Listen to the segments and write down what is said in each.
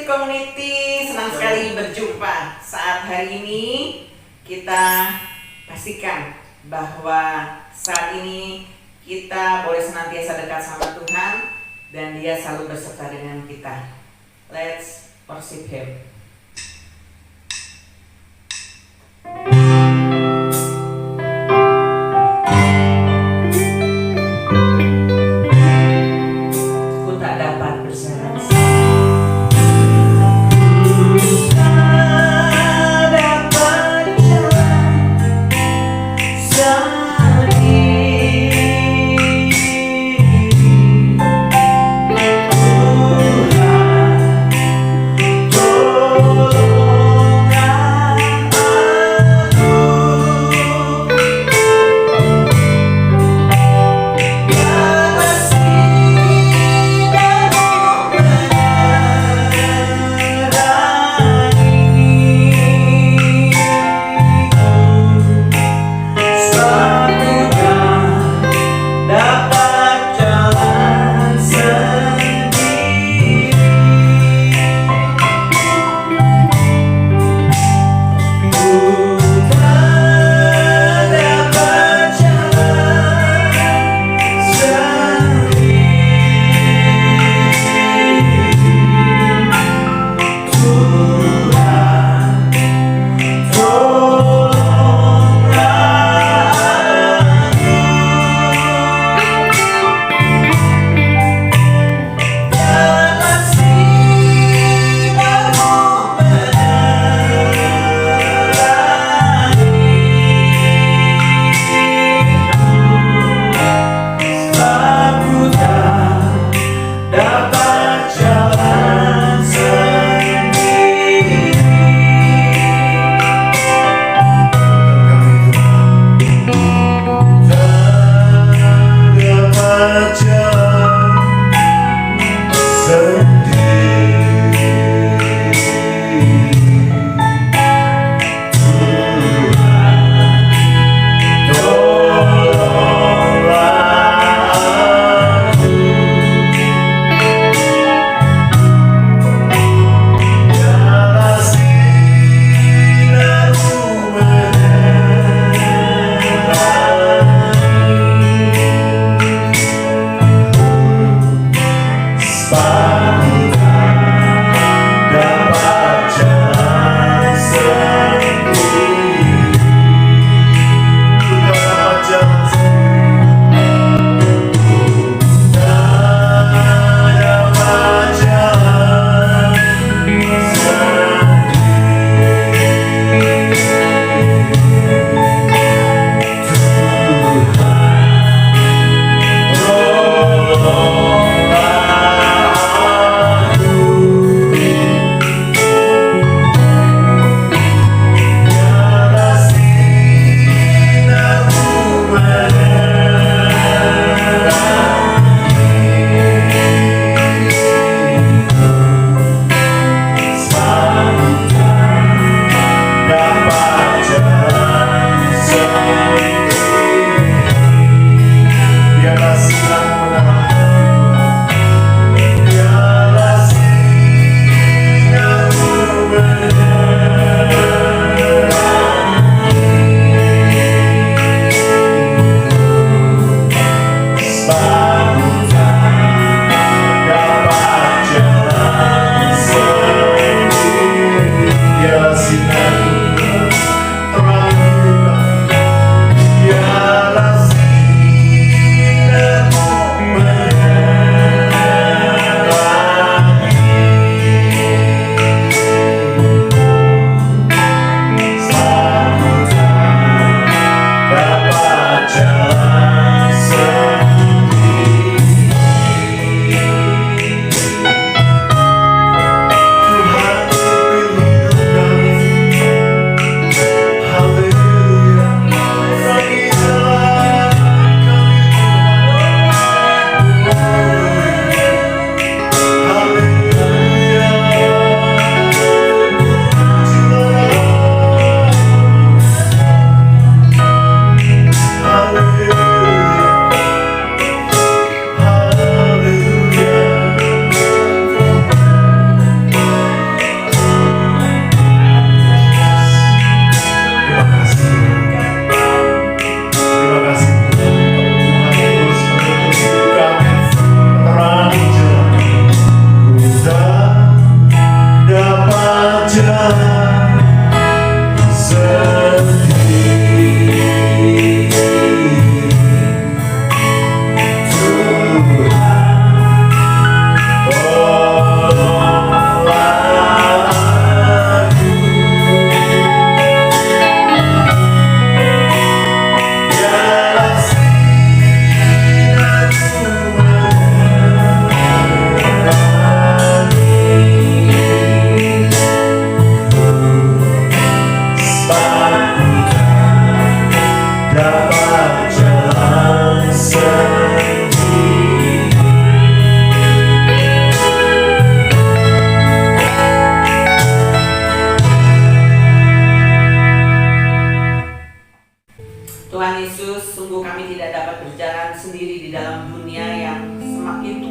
Spirit Community, senang sekali berjumpa. Saat hari ini kita pastikan bahwa saat ini kita boleh senantiasa dekat sama Tuhan dan Dia selalu beserta dengan kita. Let's worship Him. Ku tak dapat bersyarat.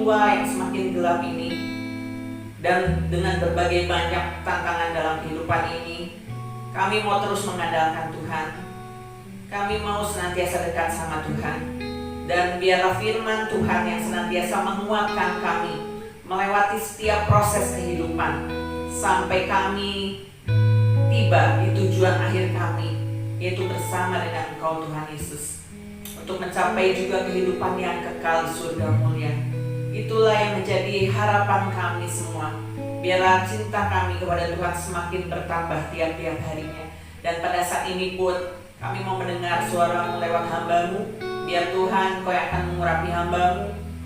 tua yang semakin gelap ini, dan dengan berbagai banyak tantangan dalam kehidupan ini, kami mau terus mengandalkan Tuhan. Kami mau senantiasa dekat sama Tuhan. Dan biarlah firman Tuhan yang senantiasa menguatkan kami melewati setiap proses kehidupan sampai kami tiba di tujuan akhir kami, yaitu bersama dengan Engkau Tuhan Yesus, untuk mencapai juga kehidupan yang kekal di surga mulia. Itulah yang menjadi harapan kami semua. Biarlah cinta kami kepada Tuhan semakin bertambah tiap-tiap harinya. Dan pada saat ini pun kami mau mendengar suara-Mu lewat hamba-Mu. Biar Tuhan Kau yang akan mengurapi hamba-Mu,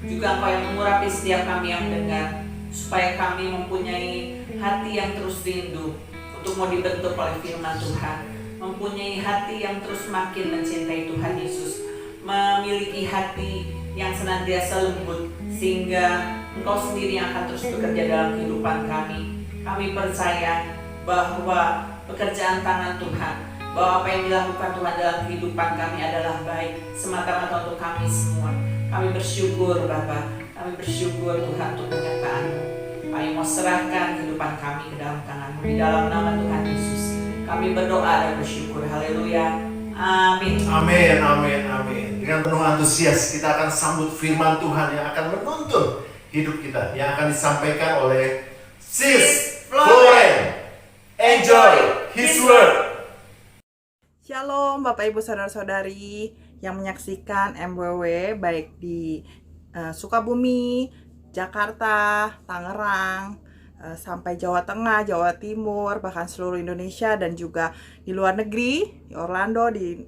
juga Kau yang mengurapi setiap kami yang mendengar, supaya kami mempunyai hati yang terus rindu untuk mau dibentuk oleh firman Tuhan, mempunyai hati yang terus makin mencintai Tuhan Yesus, memiliki hati yang senantiasa lembut, sehingga Engkau sendiri yang akan terus bekerja dalam kehidupan kami. Kami percaya bahwa pekerjaan tangan Tuhan, bahwa apa yang dilakukan Tuhan dalam kehidupan kami adalah baik semata-mata untuk kami semua. Kami bersyukur Bapa, kami bersyukur Tuhan untuk penyertaan-Mu. Kami mau serahkan kehidupan kami ke dalam tangan-Mu, di dalam nama Tuhan Yesus. Kami berdoa dan bersyukur. Haleluya. Amin. Amin, amin, amin. Dengan penuh antusias kita akan sambut firman Tuhan yang akan menuntun hidup kita, yang akan disampaikan oleh Sis Floren. Enjoy His Word. Shalom Bapak Ibu Saudara-saudari yang menyaksikan MWW baik di Sukabumi, Jakarta, Tangerang, sampai Jawa Tengah, Jawa Timur, bahkan seluruh Indonesia, dan juga di luar negeri, di Orlando, di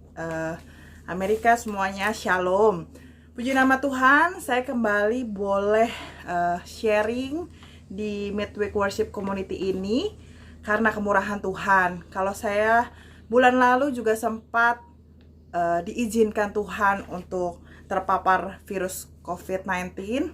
Amerika, semuanya Shalom. Puji nama Tuhan, saya kembali boleh sharing di Midweek Worship Community ini karena kemurahan Tuhan. Kalau saya bulan lalu juga sempat diizinkan Tuhan untuk terpapar virus COVID-19.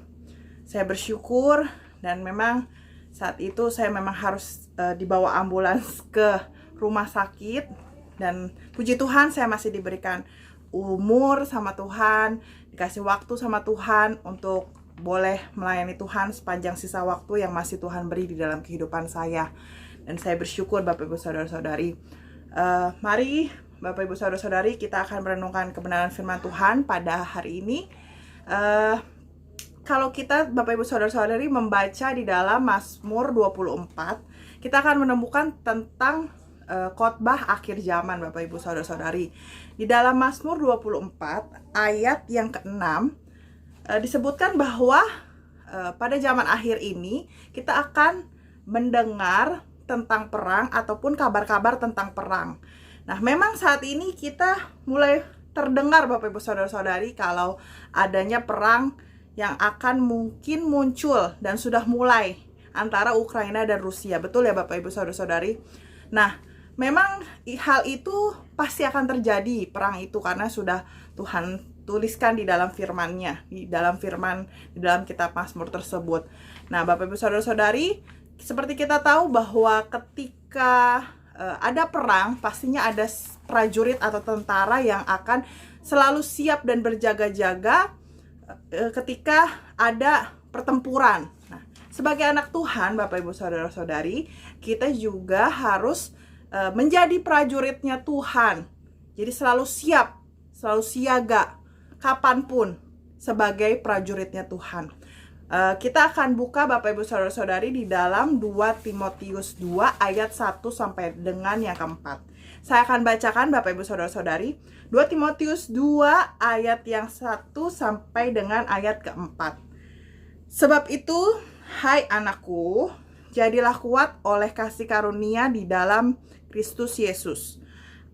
Saya bersyukur, dan memang saat itu saya memang harus dibawa ambulans ke rumah sakit. Dan puji Tuhan saya masih diberikan umur sama Tuhan, dikasih waktu sama Tuhan untuk boleh melayani Tuhan sepanjang sisa waktu yang masih Tuhan beri di dalam kehidupan saya. Dan saya bersyukur Bapak Ibu Saudara-saudari. Mari Bapak Ibu Saudara-saudari, kita akan merenungkan kebenaran firman Tuhan pada hari ini. Kalau kita Bapak Ibu Saudara-saudari membaca di dalam Mazmur 24, kita akan menemukan tentang khotbah akhir zaman Bapak Ibu Saudara-saudari. Di dalam Mazmur 24 ayat yang ke-6 disebutkan bahwa pada zaman akhir ini kita akan mendengar tentang perang ataupun kabar-kabar tentang perang. Nah, memang saat ini kita mulai terdengar Bapak Ibu Saudara-saudari kalau adanya perang yang akan mungkin muncul dan sudah mulai antara Ukraina dan Rusia. Betul ya Bapak Ibu Saudara-saudari? Nah, memang hal itu pasti akan terjadi, perang itu, karena sudah Tuhan tuliskan di dalam firman-Nya, di dalam kitab Mazmur tersebut. Nah, Bapak Ibu Saudara-saudari, seperti kita tahu bahwa ketika ada perang, pastinya ada prajurit atau tentara yang akan selalu siap dan berjaga-jaga ketika ada pertempuran. Nah, sebagai anak Tuhan, Bapak Ibu Saudara-saudari, kita juga harus menjadi prajuritnya Tuhan. Jadi selalu siap, selalu siaga, kapanpun sebagai prajuritnya Tuhan. Kita akan buka Bapak Ibu Saudara-saudari di dalam 2 Timotius 2 ayat 1 sampai dengan yang keempat. Saya akan bacakan Bapak Ibu Saudara-saudari 2 Timotius 2 ayat yang 1 sampai dengan ayat keempat. Sebab itu, hai anakku, jadilah kuat oleh kasih karunia di dalam Kristus Yesus.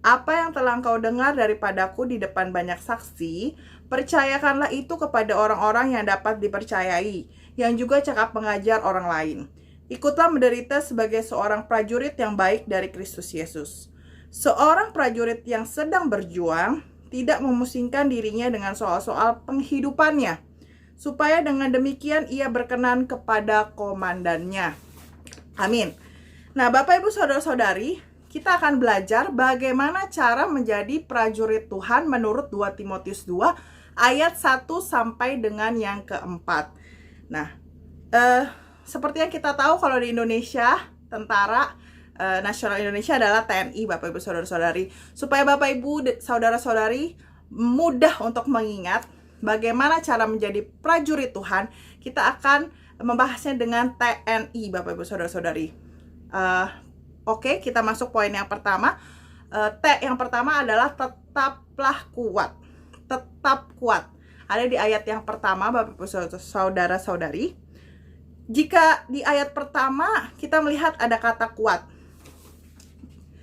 Apa yang telah engkau dengar daripadaku di depan banyak saksi, percayakanlah itu kepada orang-orang yang dapat dipercayai, yang juga cakap mengajar orang lain. Ikutlah menderita sebagai seorang prajurit yang baik dari Kristus Yesus. Seorang prajurit yang sedang berjuang tidak memusingkan dirinya dengan soal-soal penghidupannya, supaya dengan demikian ia berkenan kepada komandannya. Amin. Nah, Bapak Ibu Saudara-saudari, kita akan belajar bagaimana cara menjadi prajurit Tuhan menurut 2 Timotius 2 ayat 1 sampai dengan yang keempat. Nah, seperti yang kita tahu kalau di Indonesia, Tentara Nasional Indonesia adalah TNI, Bapak Ibu Saudara-saudari. Supaya Bapak Ibu Saudara-saudari mudah untuk mengingat bagaimana cara menjadi prajurit Tuhan, kita akan membahasnya dengan TNI, Bapak Ibu Saudara-saudari. Oke, kita masuk poin yang pertama. T yang pertama adalah tetaplah kuat. Tetap kuat. Ada di ayat yang pertama, Bapak Ibu Saudara-saudari. Jika di ayat pertama kita melihat ada kata kuat.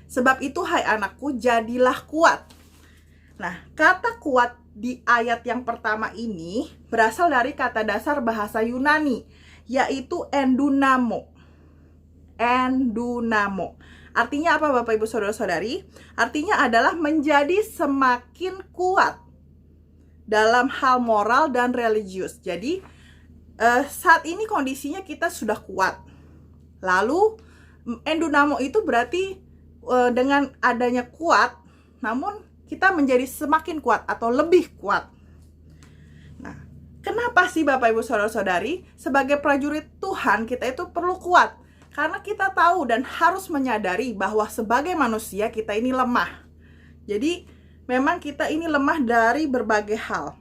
Sebab itu, hai anakku, jadilah kuat. Nah, kata kuat di ayat yang pertama ini berasal dari kata dasar bahasa Yunani, yaitu endunamo. Endunamo. Artinya apa, Bapak Ibu Saudara-saudari? Artinya adalah menjadi semakin kuat dalam hal moral dan religius. Jadi saat ini kondisinya kita sudah kuat. Lalu endunamo itu berarti dengan adanya kuat, namun kita menjadi semakin kuat atau lebih kuat. Nah, kenapa sih Bapak Ibu Saudara-saudari? Sebagai prajurit Tuhan kita itu perlu kuat. Karena kita tahu dan harus menyadari bahwa sebagai manusia kita ini lemah. Jadi memang kita ini lemah dari berbagai hal.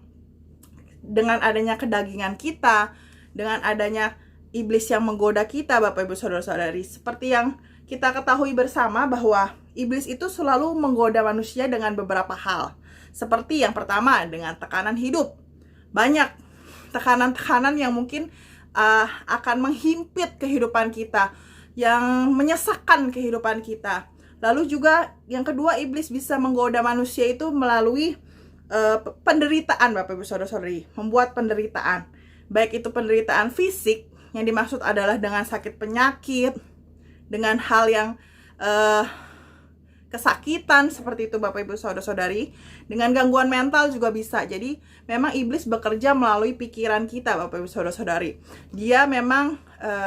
Dengan adanya kedagingan kita, dengan adanya iblis yang menggoda kita, Bapak Ibu Saudara-saudari. Seperti yang kita ketahui bersama bahwa iblis itu selalu menggoda manusia dengan beberapa hal. Seperti yang pertama dengan tekanan hidup. Banyak tekanan-tekanan yang mungkin akan menghimpit kehidupan kita, yang menyesakkan kehidupan kita. Lalu juga yang kedua, iblis bisa menggoda manusia itu melalui penderitaan, Bapak Ibu Saudara-saudari, membuat penderitaan. Baik itu penderitaan fisik, yang dimaksud adalah dengan sakit penyakit, dengan hal yang kesakitan seperti itu, Bapak Ibu Saudara-saudari. Dengan gangguan mental juga bisa. Jadi memang iblis bekerja melalui pikiran kita, Bapak Ibu Saudara-saudari. Dia memang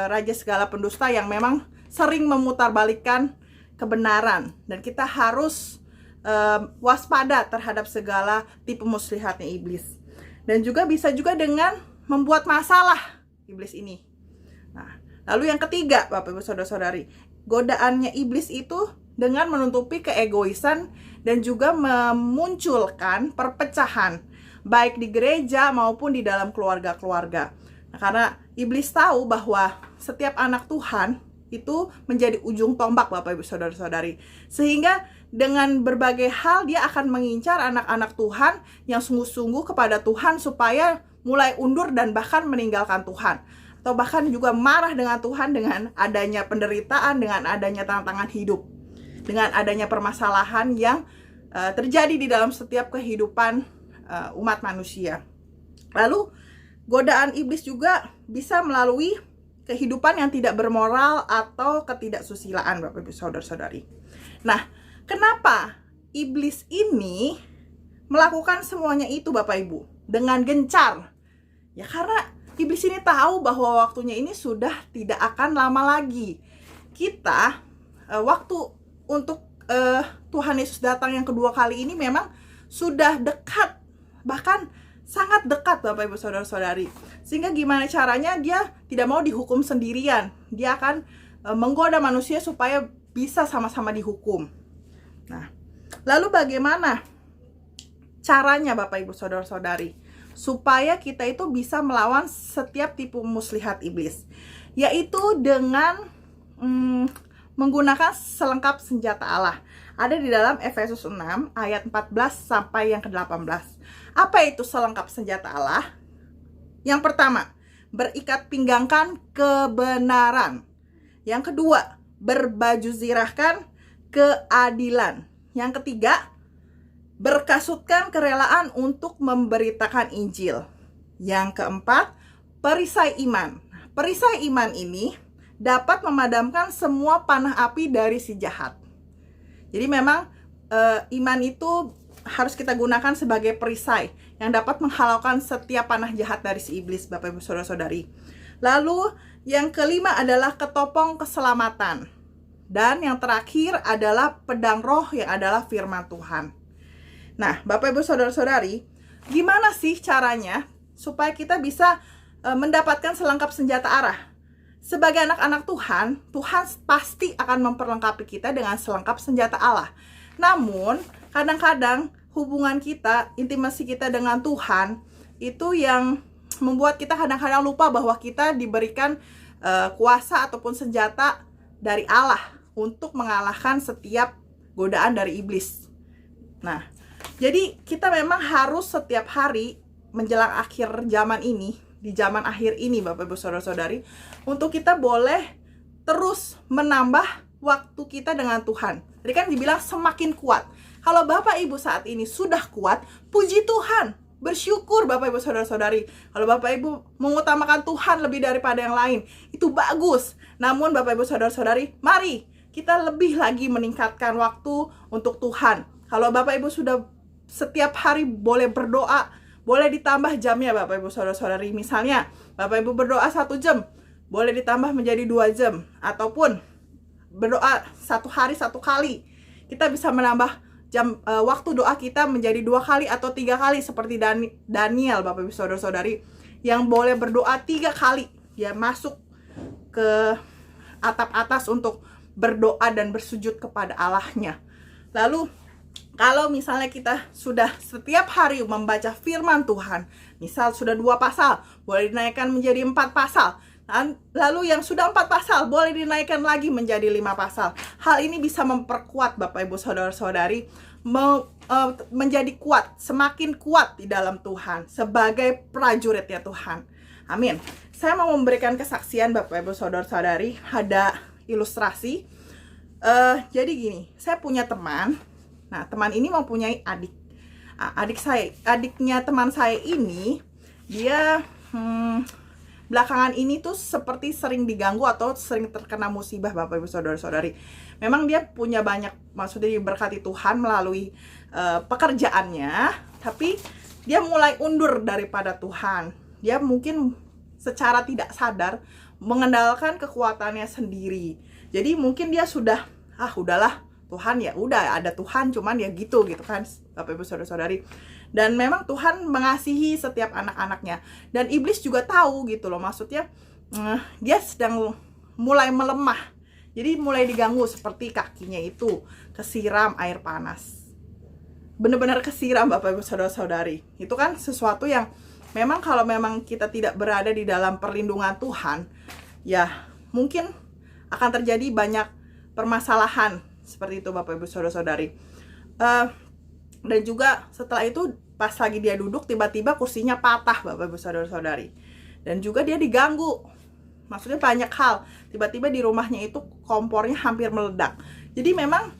raja segala pendusta yang memang sering memutarbalikkan kebenaran, dan kita harus waspada terhadap segala tipu muslihatnya iblis. Dan juga bisa juga dengan membuat masalah iblis ini. Nah, lalu yang ketiga, Bapak Ibu Saudara-saudari, godaannya iblis itu dengan menutupi keegoisan dan juga memunculkan perpecahan baik di gereja maupun di dalam keluarga-keluarga. Nah, karena iblis tahu bahwa setiap anak Tuhan itu menjadi ujung tombak, Bapak Ibu Saudara-saudari. Sehingga dengan berbagai hal dia akan mengincar anak-anak Tuhan yang sungguh-sungguh kepada Tuhan supaya mulai undur dan bahkan meninggalkan Tuhan. Atau bahkan juga marah dengan Tuhan dengan adanya penderitaan, dengan adanya tantangan hidup, dengan adanya permasalahan yang terjadi di dalam setiap kehidupan umat manusia. Lalu godaan iblis juga bisa melalui kehidupan yang tidak bermoral atau ketidaksusilaan, Bapak Ibu Saudara-saudari. Nah, kenapa iblis ini melakukan semuanya itu, Bapak Ibu, dengan gencar? Ya karena iblis ini tahu bahwa waktunya ini sudah tidak akan lama lagi. Kita waktu untuk Tuhan Yesus datang yang kedua kali ini memang sudah dekat, bahkan sangat dekat, Bapak Ibu Saudara-saudari. Sehingga gimana caranya dia tidak mau dihukum sendirian. Dia akan menggoda manusia supaya bisa sama-sama dihukum. Nah, lalu bagaimana caranya, Bapak Ibu Saudara-saudari, supaya kita itu bisa melawan setiap tipu muslihat iblis? Yaitu dengan menggunakan selengkap senjata Allah. Ada di dalam Efesus 6 ayat 14 sampai yang ke-18. Apa itu selengkap senjata Allah? Yang pertama, berikat pinggangkan kebenaran. Yang kedua, berbaju zirahkan keadilan. Yang ketiga, berkasutkan kerelaan untuk memberitakan Injil. Yang keempat, perisai iman. Perisai iman ini dapat memadamkan semua panah api dari si jahat. Jadi memang iman itu harus kita gunakan sebagai perisai yang dapat menghalaukan setiap panah jahat dari si iblis, Bapak Ibu Saudara-saudari. Lalu yang kelima adalah ketopong keselamatan. Dan yang terakhir adalah pedang roh yang adalah firman Tuhan. Nah, Bapak Ibu Saudara-saudari, gimana sih caranya supaya kita bisa mendapatkan selengkap senjata arah. Sebagai anak-anak Tuhan, Tuhan pasti akan memperlengkapi kita dengan selengkap senjata Allah. Namun, kadang-kadang hubungan kita, intimasi kita dengan Tuhan, itu yang membuat kita kadang-kadang lupa bahwa kita diberikan kuasa ataupun senjata dari Allah untuk mengalahkan setiap godaan dari iblis. Nah, jadi kita memang harus setiap hari menjelang akhir zaman ini, di zaman akhir ini Bapak Ibu Saudara-saudari, untuk kita boleh terus menambah waktu kita dengan Tuhan. Tadi kan dibilang semakin kuat. Kalau Bapak Ibu saat ini sudah kuat, puji Tuhan, bersyukur Bapak Ibu Saudara-saudari. Kalau Bapak Ibu mengutamakan Tuhan lebih daripada yang lain, itu bagus. Namun Bapak Ibu Saudara-saudari, mari kita lebih lagi meningkatkan waktu untuk Tuhan. Kalau Bapak Ibu sudah setiap hari boleh berdoa, boleh ditambah jamnya Bapak Ibu Saudara-saudari. Misalnya Bapak Ibu berdoa 1 jam, boleh ditambah menjadi 2 jam. Ataupun berdoa 1 hari 1 kali, kita bisa menambah jam waktu doa kita menjadi 2 kali atau 3 kali. Seperti Daniel Bapak Ibu Saudara-saudari, yang boleh berdoa 3 kali. Dia masuk ke atap atas untuk berdoa dan bersujud kepada Allahnya. Lalu kalau misalnya kita sudah setiap hari membaca firman Tuhan, misal sudah 2 pasal, boleh dinaikkan menjadi 4 pasal. Lalu yang sudah 4 pasal, boleh dinaikkan lagi menjadi 5 pasal. Hal ini bisa memperkuat Bapak Ibu Saudara-saudari menjadi kuat, semakin kuat di dalam Tuhan, sebagai prajuritnya Tuhan. Amin. Saya mau memberikan kesaksian Bapak Ibu Saudara-saudari, ada ilustrasi. Jadi gini, saya punya teman. Nah, teman ini mempunyai adik. Adiknya teman saya ini, dia belakangan ini tuh seperti sering diganggu atau sering terkena musibah Bapak Ibu Saudara-saudari. Memang dia punya banyak, maksudnya diberkati Tuhan melalui pekerjaannya, tapi dia mulai undur daripada Tuhan. Dia mungkin secara tidak sadar mengandalkan kekuatannya sendiri. Jadi mungkin dia sudah, udahlah, Tuhan ya udah ada Tuhan, cuman ya gitu kan Bapak Ibu Saudara-saudari. Dan memang Tuhan mengasihi setiap anak-anaknya, dan iblis juga tahu gitu loh, maksudnya dia sedang mulai melemah. Jadi mulai diganggu, seperti kakinya itu kesiram air panas, benar-benar kesiram Bapak Ibu Saudara-saudari. Itu kan sesuatu yang memang kalau memang kita tidak berada di dalam perlindungan Tuhan, ya mungkin akan terjadi banyak permasalahan seperti itu Bapak Ibu Saudara-saudari. Dan juga setelah itu pas lagi dia duduk, tiba-tiba kursinya patah Bapak Ibu Saudara-saudari. Dan juga dia diganggu, maksudnya banyak hal. Tiba-tiba di rumahnya itu kompornya hampir meledak. Jadi memang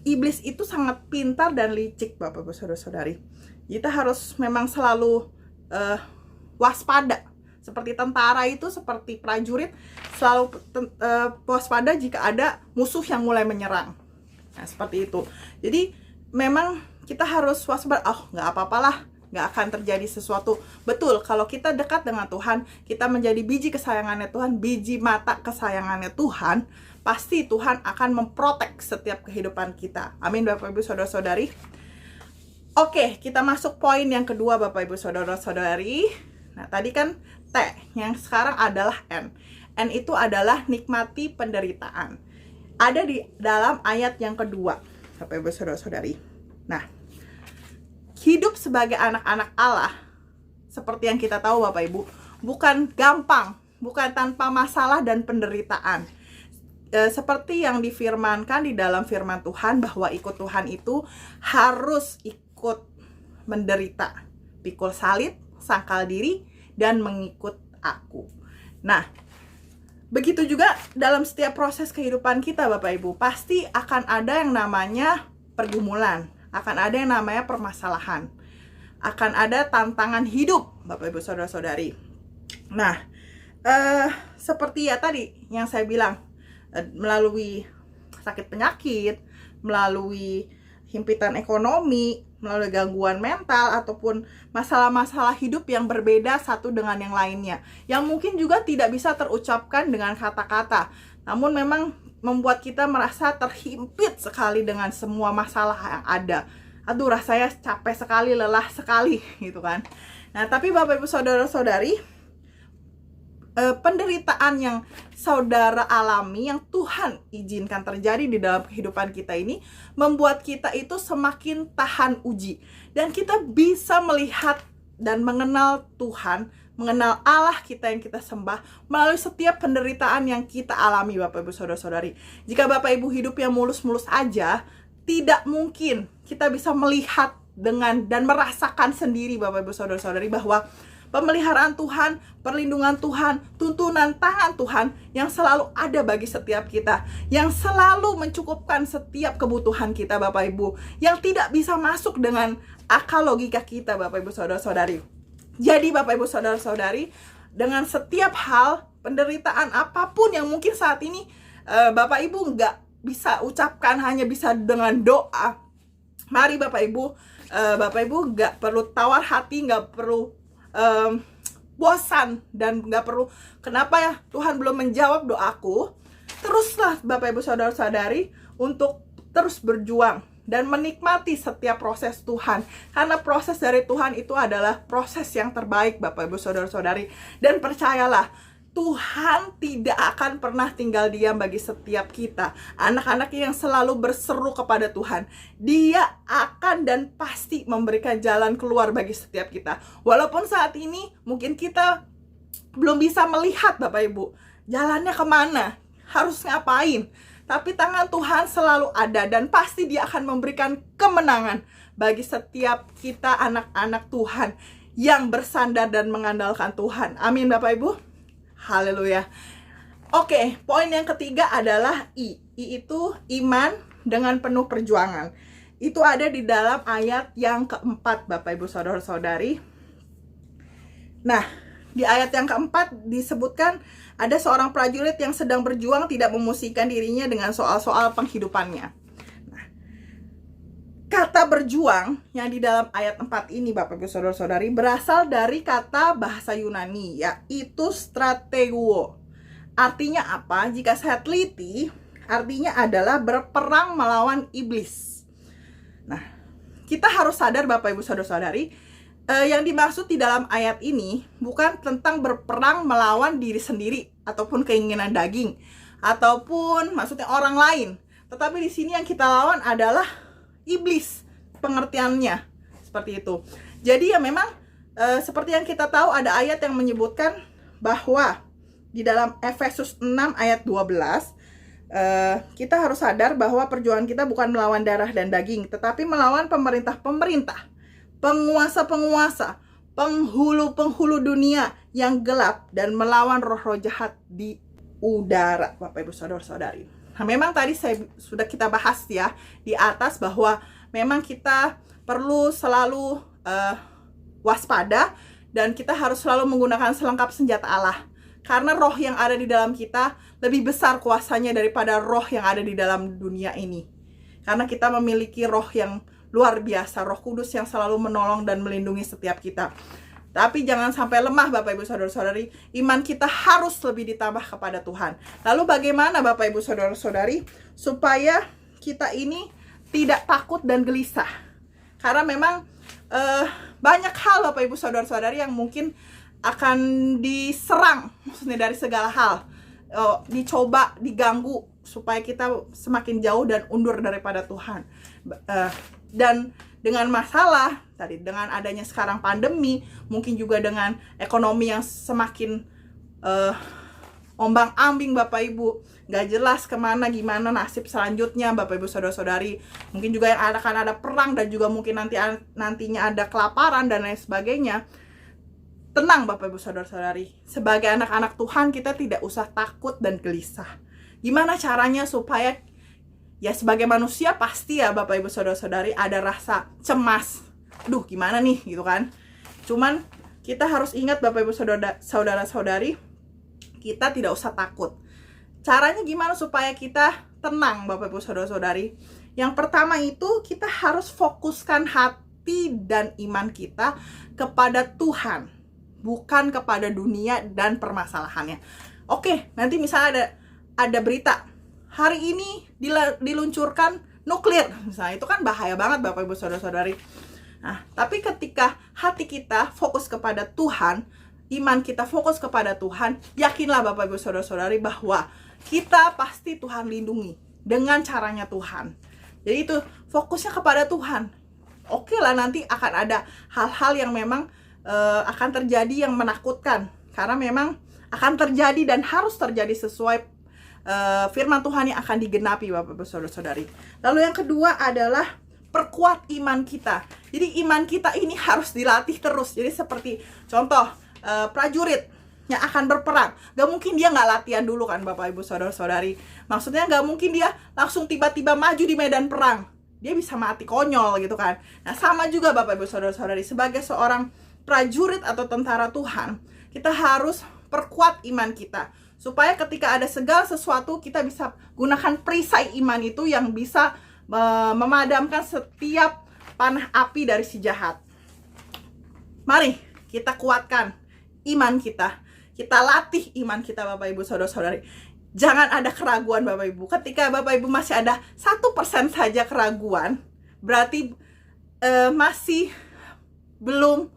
iblis itu sangat pintar dan licik Bapak Ibu Saudara-saudari. Kita harus memang selalu waspada. Seperti tentara itu, seperti prajurit, selalu waspada jika ada musuh yang mulai menyerang. Nah, seperti itu. Jadi memang kita harus waspada. Nggak apa-apalah, nggak akan terjadi sesuatu. Betul, kalau kita dekat dengan Tuhan, kita menjadi biji kesayangannya Tuhan, biji mata kesayangannya Tuhan, pasti Tuhan akan memprotek setiap kehidupan kita. Amin Bapak Ibu Saudara-saudari. Oke, kita masuk poin yang kedua Bapak Ibu Saudara-saudari. Nah, tadi kan T, yang sekarang adalah N. N itu adalah nikmati penderitaan. Ada di dalam ayat yang kedua, Bapak Ibu Saudara-saudari. Nah, hidup sebagai anak-anak Allah, seperti yang kita tahu Bapak Ibu, bukan gampang, bukan tanpa masalah dan penderitaan. Seperti yang difirmankan di dalam firman Tuhan, bahwa ikut Tuhan itu harus ikut menderita, pikul salib, sangkal diri, dan mengikut aku. Nah, begitu juga dalam setiap proses kehidupan kita Bapak Ibu, pasti akan ada yang namanya pergumulan, akan ada yang namanya permasalahan, akan ada tantangan hidup Bapak Ibu Saudara-saudari. Nah, seperti ya tadi yang saya bilang, melalui sakit penyakit, melalui himpitan ekonomi, melalui gangguan mental, ataupun masalah-masalah hidup yang berbeda satu dengan yang lainnya, yang mungkin juga tidak bisa terucapkan dengan kata-kata, namun memang membuat kita merasa terhimpit sekali dengan semua masalah yang ada. Aduh, rasanya capek sekali, lelah sekali gitu kan. Nah, tapi Bapak Ibu Saudara-saudari, penderitaan yang saudara alami, yang Tuhan izinkan terjadi di dalam kehidupan kita ini, membuat kita itu semakin tahan uji. Dan kita bisa melihat dan mengenal Tuhan, mengenal Allah kita yang kita sembah melalui setiap penderitaan yang kita alami, Bapak Ibu Saudara-saudari. Jika Bapak Ibu hidup yang mulus-mulus aja, tidak mungkin kita bisa melihat dengan dan merasakan sendiri, Bapak Ibu Saudara-saudari, bahwa pemeliharaan Tuhan, perlindungan Tuhan, tuntunan tangan Tuhan yang selalu ada bagi setiap kita, yang selalu mencukupkan setiap kebutuhan kita, Bapak Ibu, yang tidak bisa masuk dengan akal logika kita, Bapak Ibu Saudara-saudari. Jadi Bapak Ibu Saudara-saudari, dengan setiap hal, penderitaan apapun yang mungkin saat ini Bapak Ibu nggak bisa ucapkan, hanya bisa dengan doa. Mari Bapak Ibu nggak perlu tawar hati, nggak perlu bosan, dan nggak perlu kenapa ya Tuhan belum menjawab doaku. Teruslah Bapak Ibu Saudara-saudari untuk terus berjuang dan menikmati setiap proses Tuhan, karena proses dari Tuhan itu adalah proses yang terbaik, Bapak Ibu Saudara-saudari. Dan percayalah, Tuhan tidak akan pernah tinggal diam bagi setiap kita, anak-anak yang selalu berseru kepada Tuhan. Dia akan dan pasti memberikan jalan keluar bagi setiap kita. Walaupun saat ini mungkin kita belum bisa melihat, Bapak Ibu, jalannya kemana, harus ngapain. Tapi tangan Tuhan selalu ada, dan pasti Dia akan memberikan kemenangan bagi setiap kita anak-anak Tuhan yang bersandar dan mengandalkan Tuhan. Amin Bapak Ibu. Haleluya. Oke, poin yang ketiga adalah I. I itu iman dengan penuh perjuangan. Itu ada di dalam ayat yang keempat, Bapak Ibu Saudara-saudari. Nah, di ayat yang keempat disebutkan ada seorang prajurit yang sedang berjuang tidak memusingkan dirinya dengan soal-soal penghidupannya. Nah, kata berjuang yang di dalam ayat 4 ini, Bapak Ibu Saudara-saudari, berasal dari kata bahasa Yunani, yaitu stratego. Artinya apa? Jika saya teliti, artinya adalah berperang melawan iblis. Nah, kita harus sadar, Bapak Ibu Saudara-saudari, yang dimaksud di dalam ayat ini bukan tentang berperang melawan diri sendiri ataupun keinginan daging ataupun maksudnya orang lain, tetapi di sini yang kita lawan adalah iblis, pengertiannya seperti itu. Jadi ya memang seperti yang kita tahu, ada ayat yang menyebutkan bahwa di dalam Efesus 6 ayat 12 kita harus sadar bahwa perjuangan kita bukan melawan darah dan daging, tetapi melawan pemerintah-pemerintah, penguasa-penguasa, penghulu-penghulu dunia yang gelap, dan melawan roh-roh jahat di udara, Bapak Ibu Saudara-saudari. Nah, memang tadi sudah kita bahas ya di atas bahwa memang kita perlu selalu waspada, dan kita harus selalu menggunakan selengkap senjata Allah. Karena roh yang ada di dalam kita lebih besar kuasanya daripada roh yang ada di dalam dunia ini. Karena kita memiliki roh yang luar biasa, Roh Kudus yang selalu menolong dan melindungi setiap kita. Tapi jangan sampai lemah, Bapak Ibu Saudara-saudari. Iman kita harus lebih ditambah kepada Tuhan. Lalu bagaimana, Bapak Ibu Saudara-saudari, supaya kita ini tidak takut dan gelisah? Karena memang banyak hal, Bapak Ibu Saudara-saudari, yang mungkin akan diserang, maksudnya dari segala hal, dicoba, diganggu, supaya kita semakin jauh dan undur daripada Tuhan. Dan dengan masalah tadi, dengan adanya sekarang pandemi, mungkin juga dengan ekonomi yang semakin ombang-ambing, Bapak Ibu, gak jelas kemana gimana nasib selanjutnya, Bapak Ibu Saudara-saudari. Mungkin juga yang akan ada perang, dan juga mungkin nantinya ada kelaparan dan lain sebagainya. Tenang Bapak Ibu Saudara-saudari, sebagai anak-anak Tuhan kita tidak usah takut dan gelisah. Gimana caranya supaya ya sebagai manusia pasti ya Bapak Ibu Saudara-saudari ada rasa cemas. Duh gimana nih gitu kan. Cuman kita harus ingat Bapak Ibu Saudara-saudari, kita tidak usah takut. Caranya gimana supaya kita tenang Bapak Ibu Saudara-saudari? Yang pertama itu kita harus fokuskan hati dan iman kita kepada Tuhan, bukan kepada dunia dan permasalahannya. Oke, nanti misalnya ada berita hari ini diluncurkan nuklir, misalnya, itu kan bahaya banget Bapak Ibu Saudara-saudari. Nah, tapi ketika hati kita fokus kepada Tuhan, iman kita fokus kepada Tuhan, yakinlah Bapak Ibu Saudara-saudari bahwa kita pasti Tuhan lindungi dengan caranya Tuhan. Jadi itu fokusnya kepada Tuhan. Oke lah, nanti akan ada hal-hal yang memang akan terjadi yang menakutkan, karena memang akan terjadi dan harus terjadi sesuai firman Tuhan yang akan digenapi Bapak Ibu Saudara-saudari. Lalu yang kedua adalah perkuat iman kita. Jadi iman kita ini harus dilatih terus. Jadi seperti contoh prajurit yang akan berperang, gak mungkin dia nggak latihan dulu kan Bapak Ibu Saudara-saudari. Maksudnya gak mungkin dia langsung tiba-tiba maju di medan perang, dia bisa mati konyol gitu kan. Nah sama juga Bapak Ibu Saudara-saudari, sebagai seorang prajurit atau tentara Tuhan, kita harus perkuat iman kita, supaya ketika ada segala sesuatu kita bisa gunakan perisai iman itu yang bisa memadamkan setiap panah api dari si jahat. Mari kita kuatkan iman kita. Kita latih iman kita Bapak Ibu Saudara-saudari. Jangan ada keraguan Bapak Ibu. Ketika Bapak Ibu masih ada 1% saja keraguan, berarti masih belum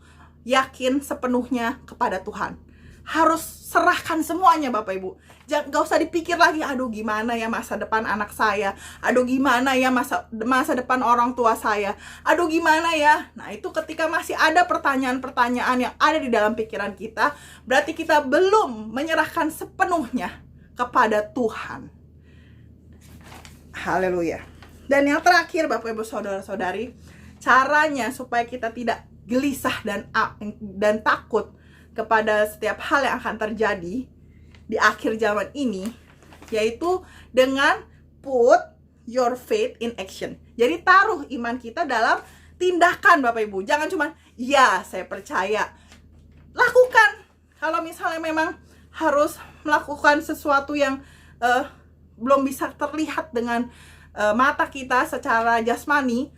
yakin sepenuhnya kepada Tuhan. Harus serahkan semuanya Bapak Ibu. Gak usah dipikir lagi, aduh gimana ya masa depan anak saya, aduh gimana ya masa depan orang tua saya, aduh gimana ya. Nah itu ketika masih ada pertanyaan-pertanyaan yang ada di dalam pikiran kita, berarti kita belum menyerahkan sepenuhnya kepada Tuhan. Haleluya. Dan yang terakhir Bapak Ibu Saudara-saudari, caranya supaya kita tidak gelisah dan takut kepada setiap hal yang akan terjadi di akhir zaman ini, yaitu dengan put your faith in action. Jadi taruh iman kita dalam tindakan Bapak Ibu. Jangan cuma ya saya percaya, lakukan. Kalau misalnya memang harus melakukan sesuatu yang belum bisa terlihat dengan mata kita secara jasmani,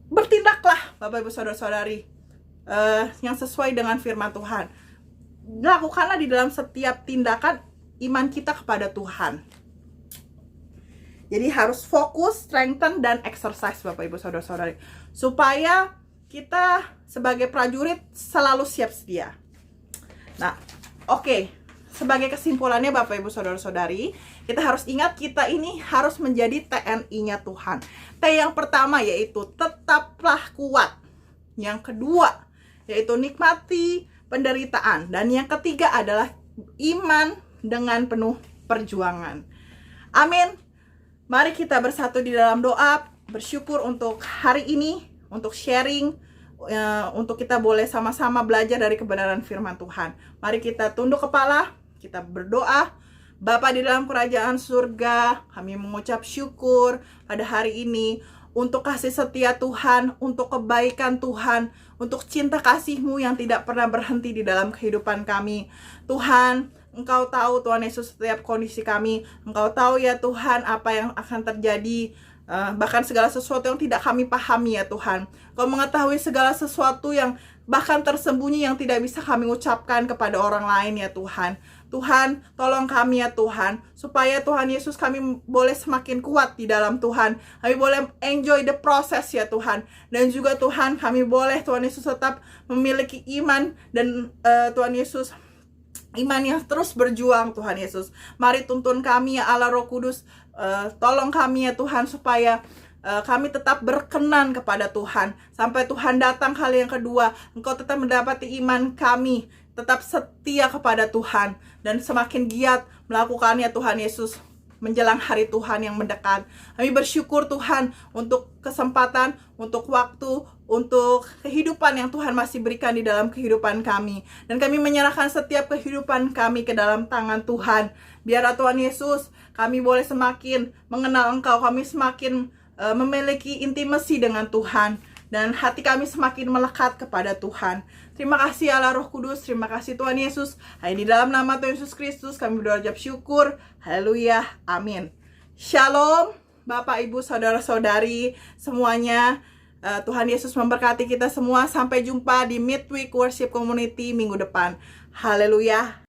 bertindaklah Bapak Ibu Saudara-saudari yang sesuai dengan firman Tuhan. Lakukanlah di dalam setiap tindakan iman kita kepada Tuhan. Jadi harus fokus, strengthen, dan exercise Bapak Ibu Saudara-saudari, supaya kita sebagai prajurit selalu siap sedia. Nah, oke. Sebagai kesimpulannya Bapak Ibu Saudara-saudari, kita harus ingat kita ini harus menjadi TNI-nya Tuhan. T yang pertama yaitu tetaplah kuat. Yang kedua yaitu nikmati penderitaan. Dan yang ketiga adalah iman dengan penuh perjuangan. Amin. Mari kita bersatu di dalam doa, bersyukur untuk hari ini, untuk sharing, untuk kita boleh sama-sama belajar dari kebenaran firman Tuhan. Mari kita tunduk kepala, kita berdoa. Bapa di dalam kerajaan surga, kami mengucap syukur pada hari ini untuk kasih setia Tuhan, untuk kebaikan Tuhan, untuk cinta kasih-Mu yang tidak pernah berhenti di dalam kehidupan kami. Tuhan, Engkau tahu Tuhan Yesus setiap kondisi kami. Engkau tahu ya Tuhan apa yang akan terjadi, bahkan segala sesuatu yang tidak kami pahami ya Tuhan. Engkau mengetahui segala sesuatu yang bahkan tersembunyi yang tidak bisa kami ucapkan kepada orang lain ya Tuhan. Tuhan, tolong kami ya Tuhan, supaya Tuhan Yesus kami boleh semakin kuat di dalam Tuhan. Kami boleh enjoy the process ya Tuhan. Dan juga Tuhan, kami boleh Tuhan Yesus tetap memiliki iman dan Tuhan Yesus, iman yang terus berjuang Tuhan Yesus. Mari tuntun kami ya Allah Roh Kudus, tolong kami ya Tuhan supaya kami tetap berkenan kepada Tuhan. Sampai Tuhan datang kali yang kedua, Engkau tetap mendapati iman kami tetap setia kepada Tuhan dan semakin giat melakukannya Tuhan Yesus menjelang hari Tuhan yang mendekat. Kami bersyukur Tuhan untuk kesempatan, untuk waktu, untuk kehidupan yang Tuhan masih berikan di dalam kehidupan kami. Dan kami menyerahkan setiap kehidupan kami ke dalam tangan Tuhan. Biarlah Tuhan Yesus, kami boleh semakin mengenal Engkau, kami semakin memiliki intimasi dengan Tuhan. Dan hati kami semakin melekat kepada Tuhan. Terima kasih Allah Roh Kudus, terima kasih Tuhan Yesus. Hanya di dalam nama Tuhan Yesus Kristus kami berdoa ucap syukur. Haleluya, amin. Shalom Bapak Ibu Saudara-saudari semuanya. Tuhan Yesus memberkati kita semua. Sampai jumpa di Midweek Worship Community minggu depan. Haleluya.